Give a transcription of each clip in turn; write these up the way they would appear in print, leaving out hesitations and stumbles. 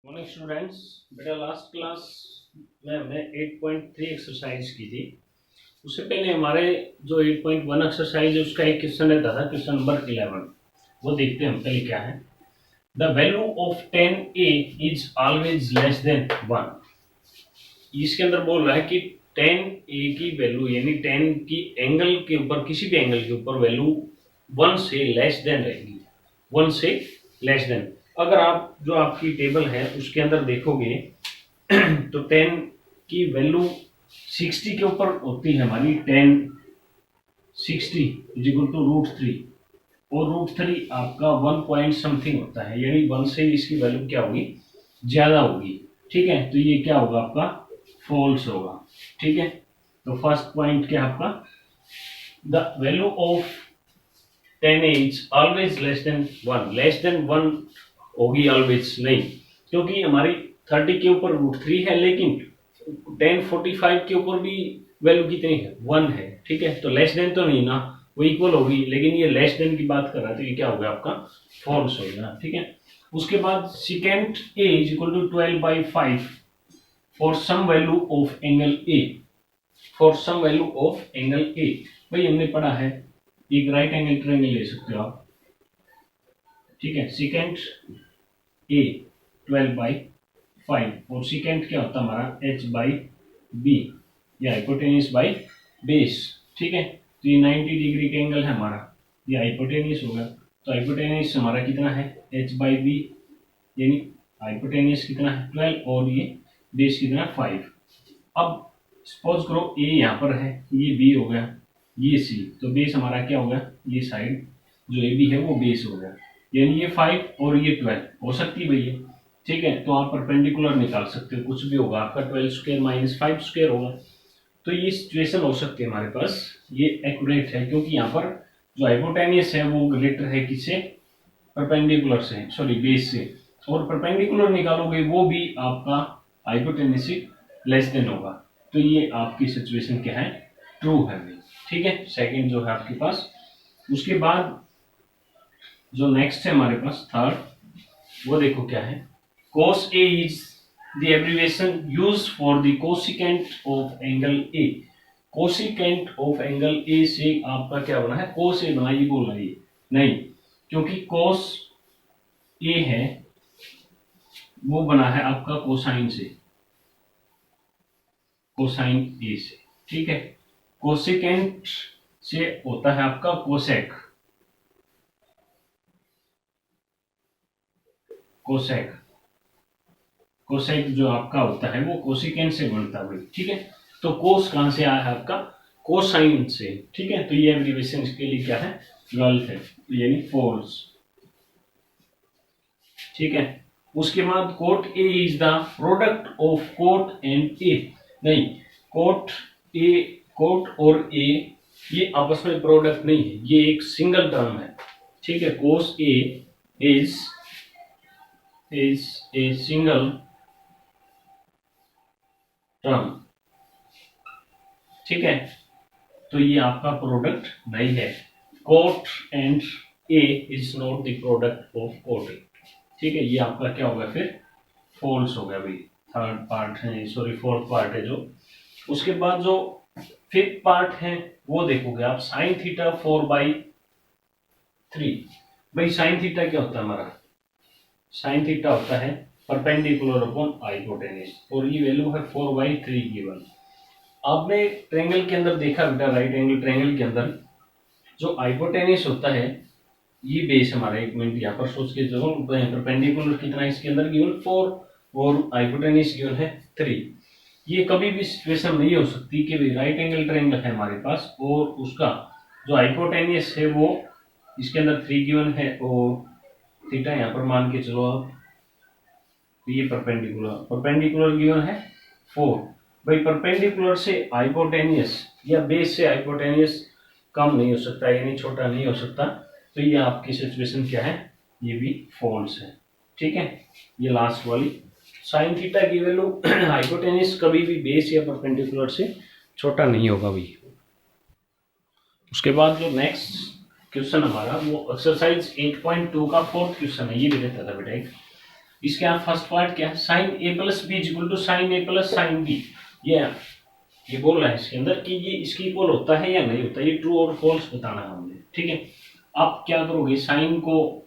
Morning students. बेटा last class में हमने 8.3 एक्सरसाइज की थी। उससे पहले हमारे जो 8.1 एक्सरसाइज है उसका एक क्वेश्चन रहता था, क्वेश्चन नंबर 11। वो देखते हैं हम पहले क्या है। The value of 10a is always less than 1। इसके अंदर बोल रहा है कि 10a की वैल्यू यानी 10 की एंगल के ऊपर, किसी भी एंगल के ऊपर वैल्यू 1 से लेस देन रहेगी। 1 से लेस देन। अगर आप जो आपकी टेबल है उसके अंदर देखोगे तो 10 की वैल्यू 60 के ऊपर होती है हमारी। 10 60 इज इक्वल टू √3 और √3 आपका 1 पॉइंट समथिंग होता है, यानी 1 से इसकी वैल्यू क्या होगी, ज्यादा होगी। ठीक है, तो ये क्या होगा आपका, फॉल्स होगा। ठीक है, तो फर्स्ट पॉइंट क्या आपका, the value of 10a is always less than 1। Less than 1 होगी ऑलवेज नहीं, क्योंकि हमारी 30 के ऊपर √3 है, लेकिन 1045 के ऊपर भी वैल्यू कितनी है, 1 है। ठीक है, तो लेस देन तो नहीं ना, वो इक्वल होगी, लेकिन ये लेस देन की बात कर रहा है तो ये क्या होगा आपका, फॉल्स होगा। ठीक है, उसके बाद secant a is equal to 12/5 for some value of angle a। For some value of angle a, भाई हमने पढ़ा है एक राइट एंगल ट्रायंगल ले सकते हो आप। ठीक है, सेकेंड a 12/5 और सेकेंड क्या होता है हमारा h/b या हाइपोटेन्यूज बाई बेस। ठीक है, तो ये 90 डिग्री का एंगल है हमारा, ये हाइपोटेन्यूज होगा। तो हाइपोटेन्यूज हमारा कितना है, h/b, यानी हाइपोटेन्यूज कितना है 12 और ये बेस कितना 5। अब सपोज करो a यहाँ पर है, ये b हो गया, ये c, तो बेस हमारा क्या हो गया, ये साइड जो ए बी है वो बेस हो गया, यानी ये 5 और ये 12 हो सकती है भैया। ठीक है, तो आप परपेंडिकुलर निकाल सकते हो, कुछ भी होगा आपका 12² माइनस 5² होगा। तो ये सिचुएशन हो सकती है हमारे पास, ये एक्यूरेट है क्योंकि यहाँ पर जो हाइपोटेन्यूस है वो ग्रेटर है किससे, परपेंडिकुलर से, सॉरी बेस से। और परपेंडिकुलर निकालोगे वो भी आपका हाइपोटेन्यूस से लेस देन होगा। तो ये आपकी सिचुएशन क्या है, ट्रू है भाई। ठीक है, सेकंड जो है आपके पास। उसके बाद जो नेक्स्ट है हमारे पास थर्ड, वो देखो क्या है, cos A is the abbreviation used for the cosecant of angle A। cosecant of angle A से आपका क्या बना है, cos A बना, ये बोल रहा है ये नहीं, क्योंकि cos A है वो बना है आपका कोसाइन से, कोसाइन A से। ठीक है, कोसेकेंट से होता है आपका कोसेक, कोसेक, कोसेक जो आपका होता है वो कोसिकेंट से बनता है भाई। ठीक है, तो कोस कहां से आया है आपका, कोसाइन से। ठीक है, तो ये एब्रीविएशन इसके लिए क्या है, गलत है, यानी फॉल्स। ठीक है, उसके बाद cot A is the product of cot and A. नहीं, कोट ए, कोट और ए ये आपस में प्रोडक्ट नहीं है, ये एक सिंगल टर्म है। ठीक है, cos A is a single term. ठीक है, तो ये आपका प्रोडक्ट नहीं है। Cot and A is not the product of cot A. ठीक है, ये आपका क्या होगा फिर, फॉल्स हो गया भाई। थर्ड पार्ट है, सॉरी फोर्थ पार्ट है जो। उसके बाद जो फिफ्थ पार्ट है वो देखोगे आप, साइन थीटा 4/3। भाई साइन थीटा क्या होता है हमारा, साइन थीटा होता है परपेंडिकुलर अपॉन हाइपोटेन्यूज, और ये वैल्यू है 4/3 गिवन। आपने ट्रायंगल के अंदर देखा बेटा, राइट एंगल ट्रायंगल के अंदर जो हाइपोटेन्यूस होता है, ये बेस हमारा, एक मिनट यहाँ पर सोच के चलो, परपेंडिकुलर कितना है इसके अंदर गिवन 4 और हाइपोटेन्यूस गिवन है 3। ये कभी भी सिचुएशन नहीं हो सकती कि भाई राइट एंगल ट्रायंगल है हमारे पास और उसका जो हाइपोटेन्यूस है वो इसके अंदर 3 गिवन है और थीटा यहाँ पर मान के चलो आप, ये परपेंडिकुलर गिवन है 4। भाई परपेंडिकुलर से हाइपोटेनियस या बेस से हाइपोटेनियस कम नहीं हो सकता, यानी छोटा नहीं हो सकता। तो ये आपकी सिचुएशन क्या है, ये भी फॉल्स है। ठीक है, ये लास्ट वाली साइन थीटा की वैल्यू हाइपोटेनियस कभी भी बेस या परपेंडिकुलर से छोटा नहीं होगा भाई। उसके बाद जो नेक्स्ट क्वेश्चन हमारा वो एक्सरसाइज 8.2 का फोर्थ क्वेश्चन है, ये भी रहता था बेटा एक। इसके यहाँ फर्स्ट पार्ट क्या है, sine A plus B is equal to sine A plus sine B. ये बोल रहा है इसके अंदर कि ये इसकी इक्वल होता है या नहीं होता, ये ट्रू और फॉल्स बताना है हमने। ठीक है, आप क्या करोगे, साइन को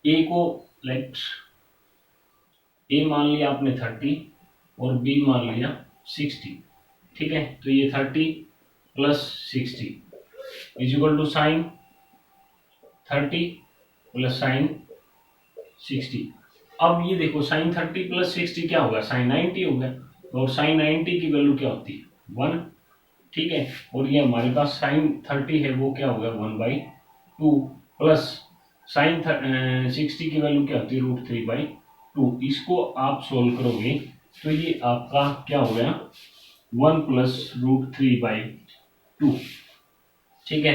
ए को लेट ए मान लिया आपने 30 और बी मान लिया 60। ठीक है, तो ये 30 plus 60 is equal to sine 30 plus sine 60। अब ये देखो साइन 30 प्लस 60 क्या होगा, साइन 90 होगा, और साइन 90 की वैल्यू क्या होती है 1। ठीक है, और ये हमारे पास साइन 30 है वो क्या होगा 1/2 प्लस साइन 60 की वैल्यू क्या होती है √3/2। इसको आप सोल्व करोगे तो ये आपका क्या हो गया 1 प्लस √3/2। ठीक है,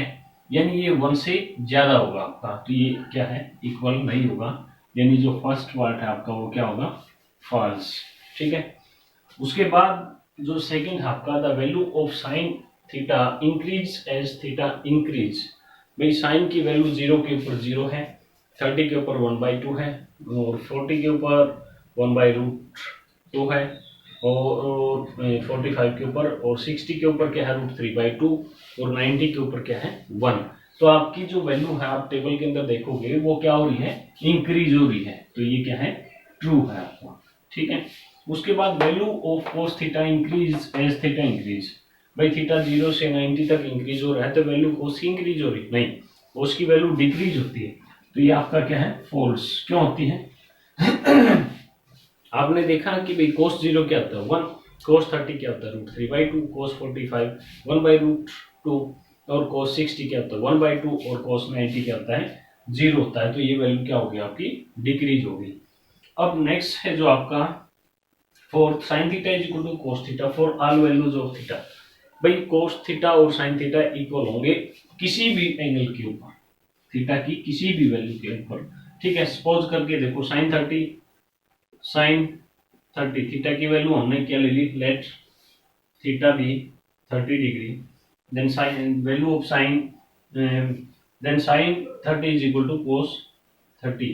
यानी ये 1 से ज्यादा होगा आपका, तो ये क्या है इक्वल नहीं होगा, यानी जो फर्स्ट पार्ट है आपका वो क्या होगा फॉल्स। ठीक है, उसके बाद जो सेकंड आपका the value of sine theta increase as theta increase. भाई साइन की वैल्यू 0 के ऊपर 0 है, 30 के ऊपर 1/2 है, और 40 के ऊपर 1/√2 है, और 45 के ऊपर और 60 के ऊपर क्या है √3/2, और 90 के ऊपर क्या है 1। तो आपकी जो वैल्यू है आप टेबल के अंदर देखोगे वो क्या हो रही है इंक्रीज हो रही है, तो ये क्या है ट्रू है आपका। ठीक है, उसके बाद value of cos theta increase as theta increase. भाई थीटा 0 से 90 तक इंक्रीज हो रहा है, तो वैल्यू कोस की इंक्रीज हो रही नहीं, कोस की वैल्यू डिक्रीज होती है, तो ये आपका क्या है फॉल्स। क्यों होती है आपने देखा कि भाई कोस 0 क्या होता है 1, कोस 30 क्या होता है √3/2, कोस 45 1/√2, और कोस 60 क्या होता है 1/2, और कोस 90 क्या होता है 0 होता है, तो ये वैल्यू क्या होगी आपकी डिक्रीज होगी। अब नेक्स्ट है जो आपका for sine theta is equal to cos theta for all values of theta. भाई कोस थीटा और साइन थीटा इक्वल होंगे किसी भी एंगल के ऊपर, थीटा की किसी भी वैल्यू के ऊपर। ठीक है, सपोज करके देखो साइन 30 थीटा की वैल्यू हमने क्या ले ली, लेट थीटा भी 30 degree, then sine value of sine then sine 30 is equal to cos 30,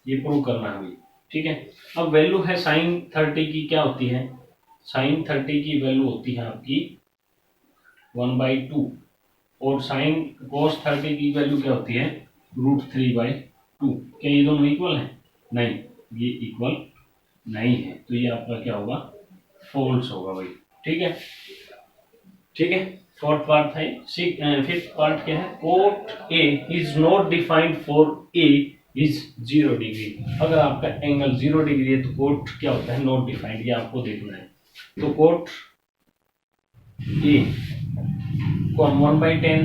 ये प्रूव करना है। ठीक है, अब वैल्यू है साइन 30 की क्या होती है, साइन 30 की वैल्यू होती है आपकी 1/2, और साइन कोस 30 की वैल्यू क्या होती है √3/2। क्या ये दोनों इक्वल हैं, नहीं ये इक्वल नहीं है, तो ये आपका क्या होगा फॉल्स होगा भाई। ठीक है, ठीक है, फोर्थ पार्ट है। फिफ्थ पार्ट क्या है, coat A is not defined for a is 0 degree. अगर आपका एंगल 0 डिग्री है तो कोट क्या होता है नॉट डिफाइंड, ये आपको देखना है। तो कोट ए को हम 1/10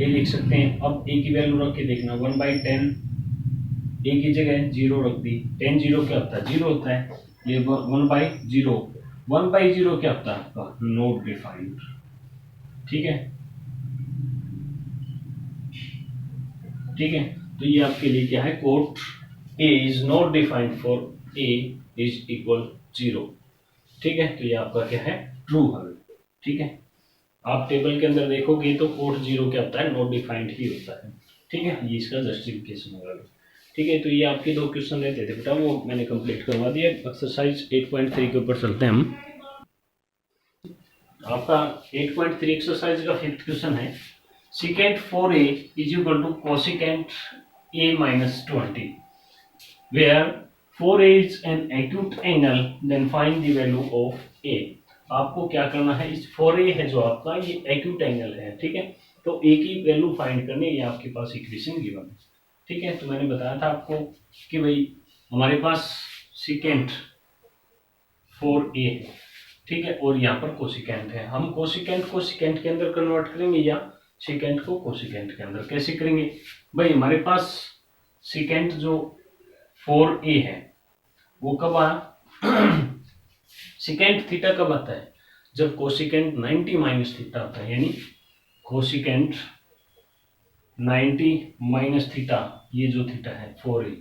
ए लिख सकते हैं। अब ए की वैल्यू रख के देखना 1/10, ए की जगह 0 रख दी, 10 0 क्या होता है 0 होता है, ये 1/0, 1/0 क्या होता है आपका नॉट डिफाइंड। ठीक है, ठीक है, तो ये आपके लिए क्या है coat A is not defined for a is equal 0। ठीक है, तो ये आपका क्या है ट्रू है। ठीक है, आप टेबल के अंदर देखोगे तो कोट 0 क्या होता है नॉट डिफाइंड ही होता है। ठीक है, ये इसका जस्टिफिकेशन होगा। ठीक है, तो ये आपके 2 क्वेश्चन रहते थे बेटा, वो मैंने कंप्लीट करवा दिया। एक्सरसाइज 8.3 के ऊपर चलते हैं हम। आपका 8.3 एक्सरसाइज का 5th क्वेश्चन है, secant 4a is equal to cosecant a minus 20, where 4a is an acute angle, then find the value of a। आपको क्या करना है, इस 4a है जो आपका ये एक्यूट एंगल है। ठीक है, तो a की वैल्यू फाइंड करनी है, ये आपके पास इक्वेशन गिवन है। ठीक है, तो मैंने बताया था आपको कि भाई हमारे पास सिकेंट 4a है, ठीक है, और यहाँ पर कोसिकेंट है। हम कोसिकेंट को सिकेंट के अंदर कन्वर्ट करेंगे या सिकेंट को कोसिकेंट के अंदर, कैसे करेंगे भाई, हमारे पास सिकेंट जो 4a है वो कब आया सिकेंट थीटा कब आता है, जब कोसिकेंट 90 माइनस थीटा आता है, यानी कोसिकेंट 90 माइनस थीटा, ये जो थीटा है 4a,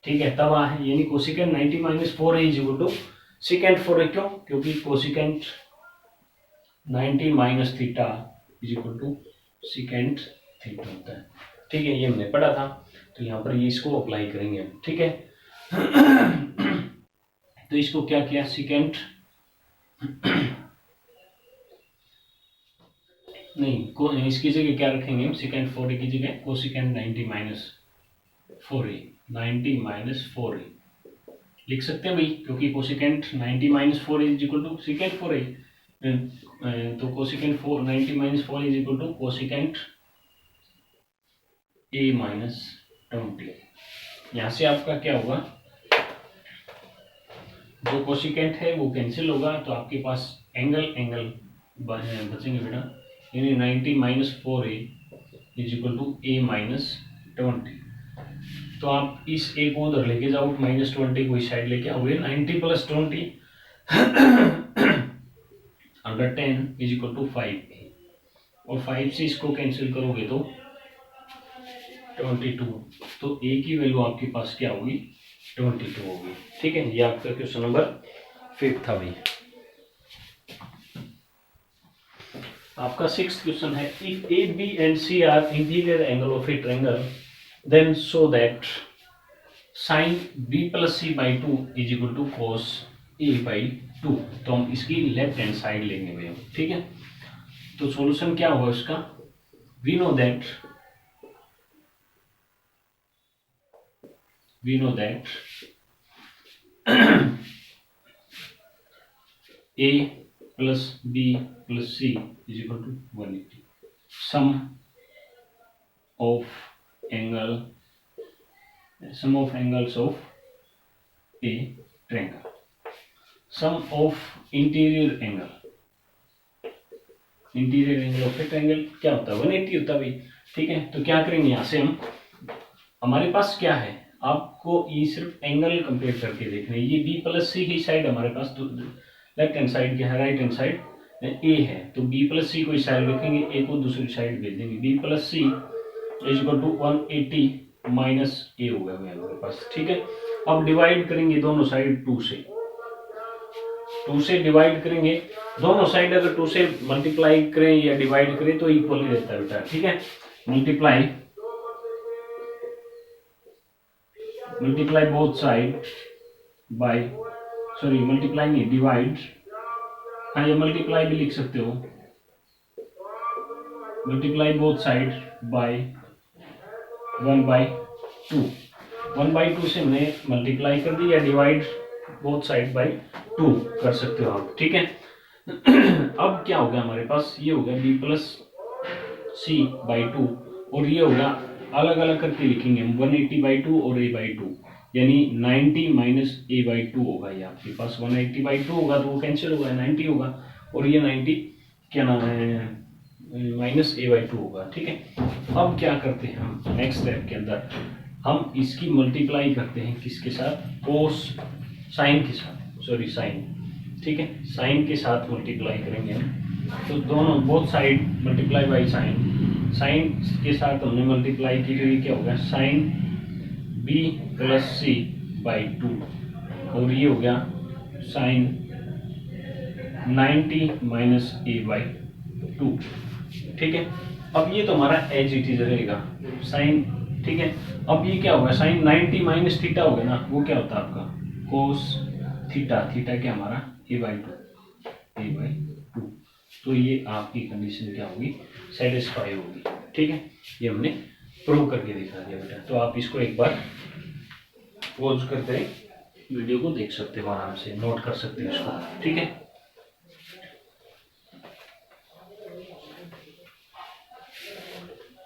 ठीक है, तब आया है, यानी cosecant 90 minus 4a is equal to secant 4a। क्यों, क्योंकि cosecant 90 minus theta is equal to secant theta होता है। ठीक है, ये हमने पढ़ा था। तो यहाँ पर ये इसको अप्लाई करेंगे हम, ठीक है। तो इसको क्या किया, सेकेंड नहीं, इसकी जगह क्या रखेंगे हम, सेकेंड 4a की जगह cosecant 90 minus 4a, 90 minus 4a लिख सकते हैं भाई, क्योंकि cosecant 90 minus 4a is equal to secant 4a। तो cosecant 90 minus 4 is equal to cosecant a minus 20। यहाँ से आपका क्या होगा, जो कोसेकेंट है वो कैंसिल होगा, तो आपके पास एंगल बचेंगे बेटा, यानी 90 minus 4a is equal to a minus 20। तो आप इस a को उधर लेके जाओ, माइनस 20 को इस साइड लेके आओगे, 90 plus 20 under 10 is equal to 5a, और 5 से इसको कैंसिल करोगे तो 22। तो a की वैल्यू आपके पास क्या होगी, 22 होगी, ठीक है। ये आपका क्वेश्चन नंबर 5 था भाई। आपका 6th क्वेश्चन है, if A B and C are interior angle of a triangle then so that sine b plus C by 2 is equal to cos a by 2। तो हम इसकी लेफ्ट हैंड साइड लेंगे भैया, ठीक है। तो सॉल्यूशन क्या होगा इसका, we know that a plus b plus c is equal to 180. Sum of angles of a triangle. Sum of interior angle of a triangle क्या होता है, 180 होता है भाई, ठीक है। तो क्या करेंगे, यहाँ से हम, हमारे पास क्या है, आपको ये सिर्फ एंगल कंपेयर करके देखना है। ये b प्लस सी की साइड हमारे पास तो लेफ्ट हैंड साइड क्या है, राइट हैंड साइड a है, तो b प्लस सी को इस साइड रखेंगे, a को दूसरी साइड भेज देंगे, b plus C is equal to 180 minus a हो गया हमारे पास, ठीक है। अब डिवाइड करेंगे दोनों साइड 2 से डिवाइड करेंगे, दोनों साइड अगर 2 से मल्टीप्लाई करें या डिवाइड करें तो इक्वल ही रहता है बेटा, ठीक है। Multiply both side by, sorry multiply नहीं, डिवाइड, हाँ ये मल्टीप्लाई भी लिख सकते हो, मल्टीप्लाई बोथ साइड बाय 1/2। 1/2 से हमने मल्टीप्लाई कर दी, या डिवाइड बोथ साइड बाय 2 कर सकते हो आप, ठीक है। अब क्या हो गया हमारे पास, ये हो गया b प्लस सी बाई 2, और ये हो गया अलग अलग करके लिखेंगे हम, 180/2 और a/2, यानी 90 माइनस a/2 होगा। ये आपके पास 180/2 होगा तो वो कैंसिल होगा, 90 होगा, और ये 90 क्या नाम है माइनस a/2 होगा, ठीक है। अब क्या करते हैं हम, नेक्स्ट स्टेप के अंदर हम इसकी मल्टीप्लाई करते हैं किसके साथ, कोस साइन के साथ, सॉरी साइन, ठीक है, साइन के साथ मल्टीप्लाई करेंगे हम। तो दोनों both side multiply by sine के साथ हमने मल्टीप्लाई की, तो ये क्या होगा, sine b plus C by 2, और ये हो गया साइन 90 माइनस a/2, ठीक है। अब ये तो हमारा एज इट इज रहेगा साइन, ठीक है। अब ये क्या होगा, साइन 90 माइनस थीटा हो गया ना, वो क्या होता है आपका कोस थीटा, थीटा क्या हमारा a/2। तो ये आपकी कंडीशन क्या होगी, सेटिस्फाई होगी, ठीक है। ये हमने प्रूव करके दिखा दिया बेटा। तो आप इसको एक बार पॉज करते वीडियो को देख सकते हो, आराम से नोट कर सकते हो इसको, ठीक है।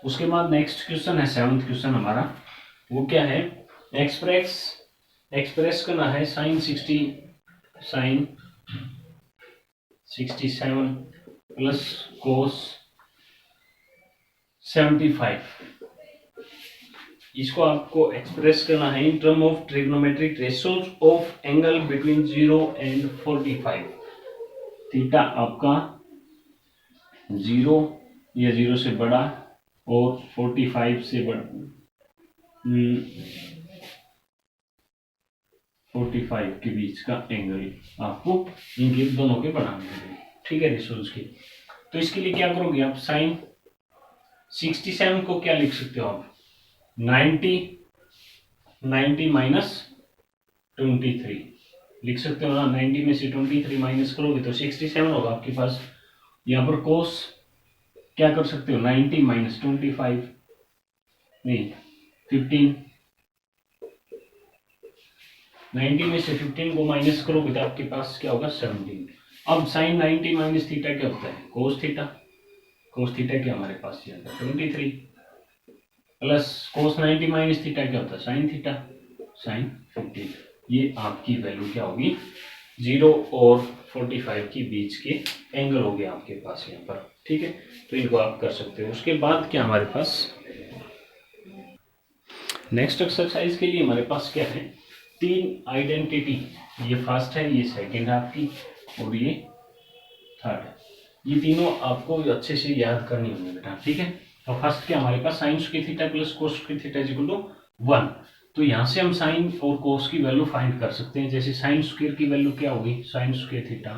उसके बाद नेक्स्ट क्वेश्चन है 7th क्वेश्चन हमारा, वो क्या है, एक्सप्रेस करना है साइन 67 प्लस कोस 75। इसको आपको एक्सप्रेस करना है in term of trigonometric ratios of angle between 0 and 45। Theta आपका 0 या 0 से बड़ा और 45 से बड़ा, 45 के बीच का एंगल आपको इनके दोनों के बनाने हैं, ठीक है, रेशियोज की। तो इसके लिए क्या करोगे आप, साइन 67 को क्या लिख सकते हो आप, 90 90 माइनस 23 लिख सकते हो ना। 90 में से 23 माइनस करोगे तो 67 होगा आपके पास। यहाँ पर कोस क्या कर सकते हो, 90 माइनस 25 नहीं 15, 90 में से 15 को माइनस करोगे तो आपके पास क्या होगा 17। अब साइन 90 माइनस थीटा क्या होता है, कोस थीटा। कोस थीटा क्या हमारे पास ये 23 प्लस कोस 90 माइनस थीटा क्या होता है साइन थीटा, साइन 15। ये आपकी वैल्यू क्या होगी, 0 और 45 के बीच के एंगल हो गए आपके पास यहाँ पर, ठीक है। तो इनको आप कर सकते हो। उसके बाद क्या हमारे पास नेक्स्ट एक्सरसाइज के लिए हमारे पास क्या है, 3 आइडेंटिटी। ये फर्स्ट है, ये सेकंड है आपकी, और ये थर्ड है। ये तीनों आपको अच्छे से याद करनी होंगी बेटा, ठीक है। तो फर्स्ट क्या हमारे पास sine square theta plus cos square theta is equal to 1। तो यहाँ से हम साइन और कोस की वैल्यू फाइंड कर सकते हैं। जैसे साइन स्क्वायर की वैल्यू क्या होगी, साइन स्क्वायर थीटा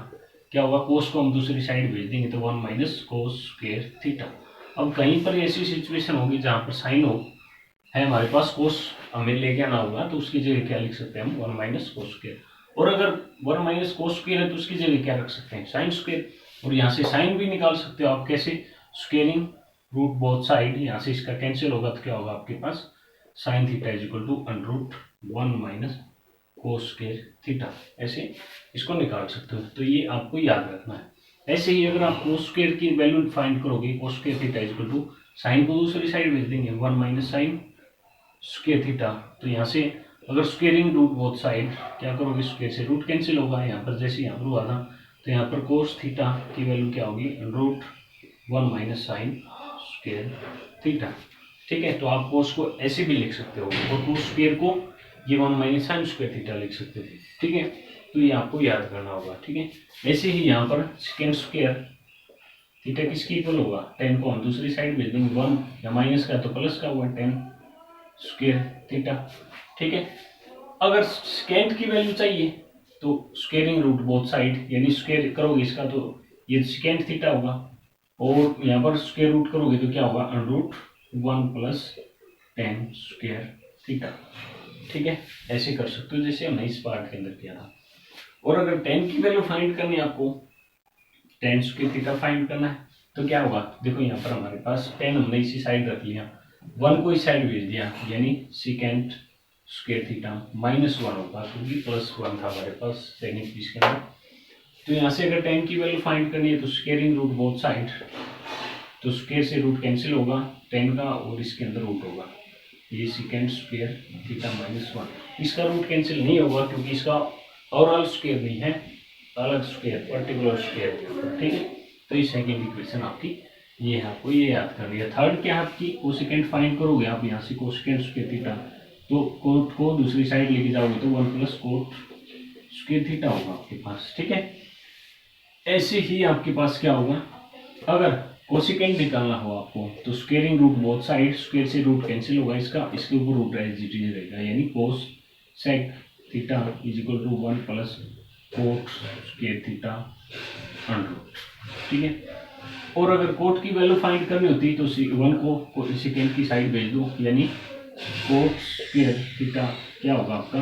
क्या होगा, कोस को हम दूसरी साइड भेज देंगे तो 1 माइनस कोस स्क्वायर थीटा। अब कहीं पर ऐसी सिचुएशन होगी जहाँ पर साइन हो है हमारे पास, कोस हमें लेके आना होगा, तो उसकी जगह क्या लिख सकते हैं हम 1 माइनस कोस स्क्वायर। और अगर 1 माइनस कोस स्क्वायर है तो उसकी जगह क्या रख सकते हैं, साइन स्क्वायर। और यहाँ से साइन भी निकाल सकते हो आप, कैसे, स्क्वेयरिंग रूट बोथ साइड। यहाँ से इसका कैंसिल होगा तो क्या होगा आपके पास, sine theta is equal to under root 1 minus cos square theta. ऐसे इसको निकाल सकते हो। तो ये आपको याद रखना है। ऐसे ही अगर आप कोस स्क्वायर की वैल्यू फाइंड करोगे, cos square theta is equal to sine को दूसरी साइड भेज देंगे 1 माइनस साइन स्क्वायर थीटा। तो यहाँ से अगर स्क्वेयरिंग रूट बोथ साइड क्या करोगे, स्क्वायर से रूट कैंसिल होगा। यहाँ पर जैसे यहाँ पर हुआ था, तो यहाँ पर कोस थीटा की वैल्यू क्या होगी, root 1 minus sine square theta, ठीक है। तो आप कोस को ऐसे भी लिख सकते हो, और कोस स्क्वायर को ये 1 माइनस साइन स्क्वायर थीटा लिख सकते थे, ठीक है। तो ये आपको याद करना होगा, ठीक है। ऐसे ही यहाँ पर सेकेंड स्क्वायर थीटा किसकी इक्वल होगा, 10 को हम दूसरी साइड भेज देंगे, 1 या माइनस का तो प्लस का हुआ 10 स्क्वायर थीटा, ठीक है। अगर सेकेंड की वैल्यू चाहिए तो स्क्वेयरिंग रूट बोथ साइड, यानी स्क्वायर करोगे इसका तो ये सेकेंड थीटा होगा, और यहाँ पर स्क्वायर रूट करोगे तो क्या होगा, under root 1 plus 10 square theta, ठीक है। ऐसे कर सकते हो जैसे हमने इस पार्ट के अंदर किया था। और अगर 10 की वैल्यू फाइंड करनी है आपको, 10 स्क्वायर थीटा फाइंड करना है, तो क्या होगा, देखो यहाँ पर हमारे पास 10 हमने इसी साइड रख लिया, 1 को इस साइड भेज दिया, यानी सेकेंड स्क्वायर थीटा माइनस 1 होगा, क्योंकि प्लस 1 था हमारे पास सेकेंड पीस के अंदर। तो यहाँ से अगर 10 की वैल्यू फाइंड करनी है तो स्क्वेयरिंग रूट बोथ साइड, तो स्क्वायर से रूट कैंसिल होगा 10 का, और इसके अंदर रूट होगा, ये सेकेंड स्क्वायर थीटा माइनस 1। इसका रूट कैंसिल नहीं होगा क्योंकि इसका ओवरऑल स्क्वायर नहीं है, अलग स्क्वायर, पर्टिकुलर स्क्वायर, ठीक है। तो ये सेकेंड इक्वेशन आपकी ये है, आपको ये याद करनी है। थर्ड क्या है आपकी, कोसेकेंट फाइंड करोगे आप, यहाँ से कोसेकेंट स्क्वायर थीटा, तो कोट को दूसरी साइड लेके जाओगे तो 1 प्लस कोट स्क्वायर थीटा होगा आपके पास, ठीक है। ऐसे ही आपके पास क्या होगा, अगर कोसेकेंट निकालना हो आपको तो squaring root both side, square से रूट कैंसिल होगा इसका, इसके ऊपर रूट एज इट इज रहेगा, यानी cosec theta is equal to 1 plus cot square theta under root, ठीक है। और अगर कोट की वैल्यू फाइंड करनी होती तो 1 को सेकेंड की साइड भेज दो, यानी कोट स्क्वायर थीटा क्या होगा आपका,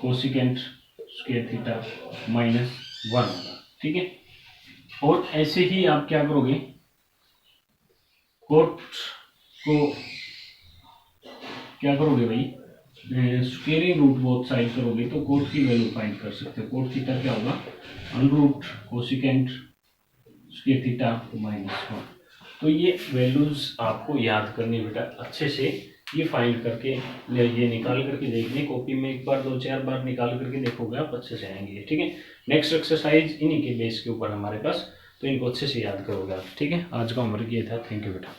कोसेकेंट स्क्वायर थीटा माइनस 1 होगा, ठीक है। और ऐसे ही आप क्या करोगे, कोट को क्या करोगे भाई, स्क्वेयरिंग रूट बोथ साइड करोगे तो कोट की वैल्यू फाइंड कर सकते हो। कोट थीटा क्या होगा, under root cosecant square theta minus 1। तो ये वैल्यूज आपको याद करनी बेटा अच्छे से, ये फाइंड करके ये निकाल करके देखने, कॉपी में एक बार 2-4 बार निकाल करके देखोगे आप, अच्छे से आएंगे, ठीक है। नेक्स्ट एक्सरसाइज इन्हीं के बेस के ऊपर हमारे पास, तो इनको अच्छे से याद करोगे आप, ठीक है। आज का होमवर्क ये था, थैंक यू बेटा।